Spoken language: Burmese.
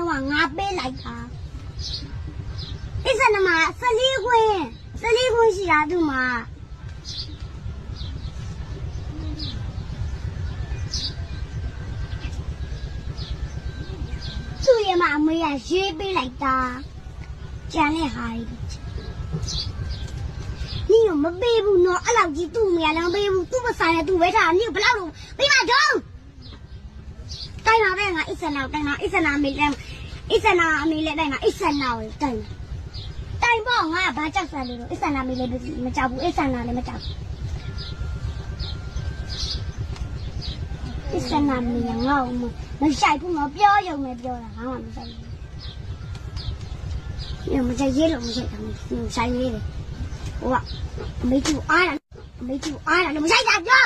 တော့ငါပေးလိုက်တာအစ်စနမ14ခွင်းရှိတာသူမှာသူ့ရဲ့မအမေကရေးပေးလိုက်တာကျန်တဲ့ဟာကြီးနင်မပေးဘူးနော်အဲ့လောက်ကြီးသူ့အမေကလည်းမပေးဘူးသူ့ပဆိုင်နဲ့သူ့ပဲထားနင်ဘယ်လောက်လို့ပေးပါတော့တိုင်းပါပဲငါအစ်စနာတိုင်းပါအစ်စနာအမေလည်းအစ်စနာအမေလည်းတိုင်းပါအစ်စနာကိုတိုင်းပေါ့ငါဘာကြောက်စားလို့အစ်စနာအမေလည်းမကြောက်ဘူးအစ်စနာလည်းမကြောက်အစ်စနာအမေငါ့ကိုမဆိုင်ဘူးငါပြောရုံနဲ့ပြောတာငါမှမဆိုင်ဘူးမဆိုင်ရေးလို့မဆိုင်တာမဆိုင်ရေးလေဟိုကအမေကျူအားတာလည်းမဆိုင်တာပြော